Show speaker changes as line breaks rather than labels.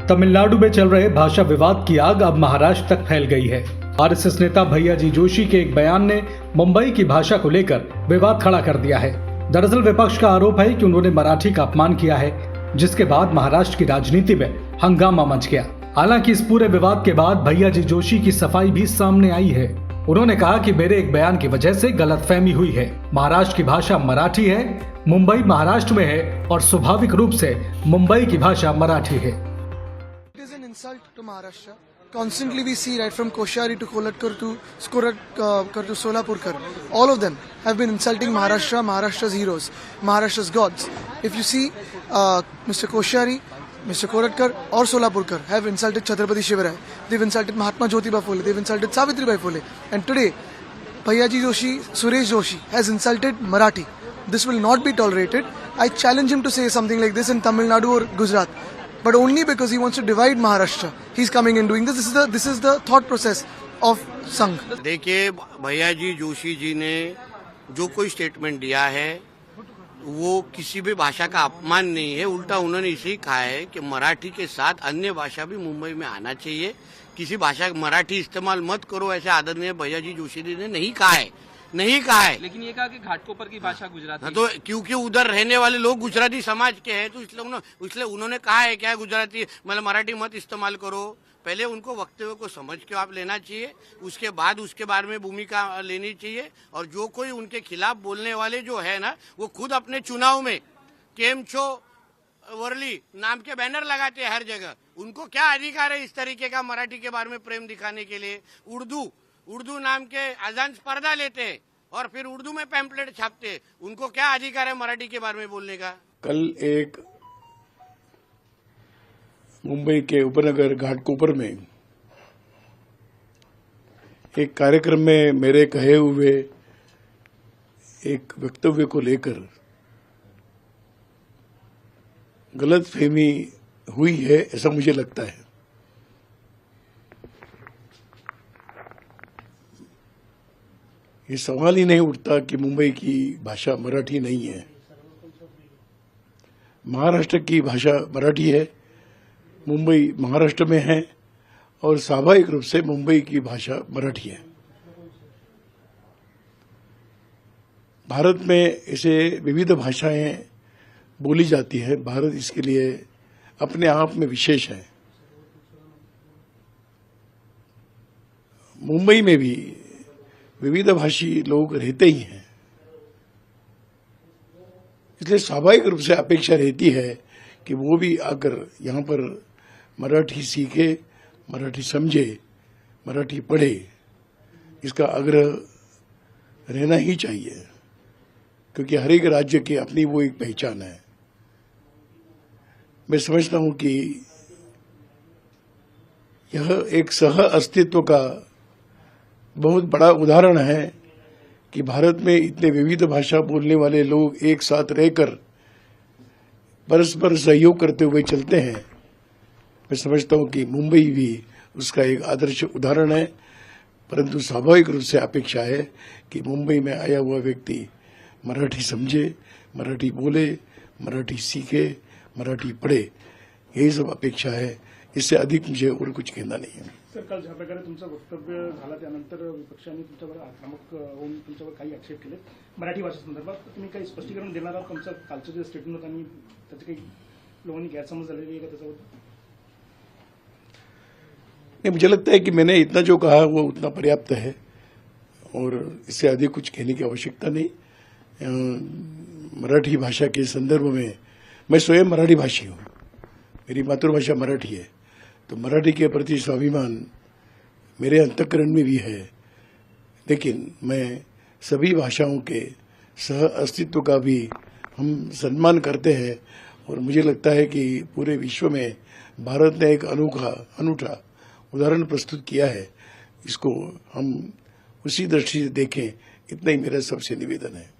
तमिलनाडु में चल रहे भाषा विवाद की आग अब महाराष्ट्र तक फैल गई है। आरएसएस नेता भैयाजी जोशी के एक बयान ने मुंबई की भाषा को लेकर विवाद खड़ा कर दिया है। दरअसल विपक्ष का आरोप है कि उन्होंने मराठी का अपमान किया है, जिसके बाद महाराष्ट्र की राजनीति में हंगामा मच गया। हालांकि इस पूरे विवाद के बाद भैयाजी जोशी की सफाई भी सामने आई है। उन्होंने कहा कि मेरे एक बयान की वजह से गलतफहमी हुई है। महाराष्ट्र की भाषा मराठी है, मुंबई महाराष्ट्र में है और स्वाभाविक रूप से मुंबई की भाषा मराठी है।
It is an insult to Maharashtra. Constantly we see right from Koshari to Kolatkar to Solapurkar. All of them have been insulting Maharashtra, Maharashtra's heroes, Maharashtra's gods. If you see Mr. Koshari, Mr. Kolatkar or Solapurkar have insulted Chhatrapati Shivaraj. They've insulted Mahatma Jyotiba Phule. They've insulted Savitribai Phule. And today, Bhaiyaji Joshi, Suresh Joshi has insulted Marathi. This will not be tolerated. I challenge him to say something like this in Tamil Nadu or Gujarat. But only because he wants to divide Maharashtra, he's coming and doing this. This is the thought process of Sangh.
देखिए, भैयाजी जोशी जी ने जो कोई statement दिया है वो किसी भी भाषा का अपमान नहीं है। उल्टा उन्होंने इसे ही कहा है कि मराठी के साथ अन्य भाषा भी मुंबई में आना चाहिए। किसी भाषा मराठी इस्तेमाल मत करो, ऐसे आदरणीय भैयाजी जोशी जी ने नहीं कहा है, नहीं कहा है।
लेकिन ये कहा कि घाटकोपर की भाषा गुजराती।
तो क्योंकि उधर रहने वाले लोग गुजराती समाज के हैं, तो इसलिए उन्होंने कहा है क्या गुजराती मतलब मराठी मत इस्तेमाल करो। पहले उनको वक्तव्य को समझ के आप लेना चाहिए, उसके बाद उसके बारे में भूमिका लेनी चाहिए। और जो कोई उनके खिलाफ बोलने वाले जो है ना, वो खुद अपने चुनाव में केम छो वर्ली नाम के बैनर लगाते हैं हर जगह। उनको क्या अधिकार है इस तरीके का मराठी के बारे में प्रेम दिखाने के लिए? उर्दू नाम के अजान स्पर्धा लेते हैं और फिर उर्दू में पैम्पलेट छापते हैं। उनको क्या अधिकार है मराठी के बारे में बोलने का?
कल एक मुंबई के उपनगर घाटकोपर में एक कार्यक्रम में मेरे कहे हुए एक वक्तव्य को लेकर गलतफहमी हुई है, ऐसा मुझे लगता है। ये सवाल ही नहीं उठता कि मुंबई की भाषा मराठी नहीं है। महाराष्ट्र की भाषा मराठी है, मुंबई महाराष्ट्र में है और स्वाभाविक रूप से मुंबई की भाषा मराठी है। भारत में ऐसे विविध भाषाएं बोली जाती है। भारत इसके लिए अपने आप में विशेष है। मुंबई में भी विविध भाषी लोग रहते ही हैं, इसलिए स्वाभाविक रूप से अपेक्षा रहती है कि वो भी आकर यहाँ पर मराठी सीखे, मराठी समझे, मराठी पढ़े। इसका आग्रह रहना ही चाहिए, क्योंकि हर एक राज्य की अपनी वो एक पहचान है। मैं समझता हूं कि यह एक सह अस्तित्व का बहुत बड़ा उदाहरण है कि भारत में इतने विविध भाषा बोलने वाले लोग एक साथ रहकर परस्पर सहयोग करते हुए चलते हैं। मैं समझता हूं कि मुंबई भी उसका एक आदर्श उदाहरण है। परंतु स्वाभाविक रूप से अपेक्षा है कि मुंबई में आया हुआ व्यक्ति मराठी समझे, मराठी बोले, मराठी सीखे, मराठी पढ़े। यही सब अपेक्षा है। इससे अधिक मुझे और कुछ कहना नहीं है।
सर, काल ज्या प्रकारे तुमचं वक्तव्य झालं त्यानंतर विपक्षांनी तुमच्यावर आक्रमक होऊन तुमच्यावर काही आक्षेप केले मराठी भाषा संदर्भात। तुम्ही काही स्पष्टीकरण देणार आहात? तुमचं कालचं जे स्टेटमेंट आणि त्याचे काही लोकांनी गैरसमज झालेली आहे का त्याच्यावर?
नहीं, मुझे लगता है कि मैंने इतना जो कहा वो उतना पर्याप्त है और इससे अधिक कुछ कहने की आवश्यकता नहीं। मराठी भाषा के संदर्भ में मैं स्वयं मराठी भाषी हूँ, मेरी मातृभाषा मराठी है, तो मराठी के प्रति स्वाभिमान मेरे अंतःकरण में भी है। लेकिन मैं सभी भाषाओं के सह अस्तित्व का भी हम सम्मान करते हैं और मुझे लगता है कि पूरे विश्व में भारत ने एक अनूठा उदाहरण प्रस्तुत किया है। इसको हम उसी दृष्टि से देखें, इतना ही मेरा सबसे निवेदन है।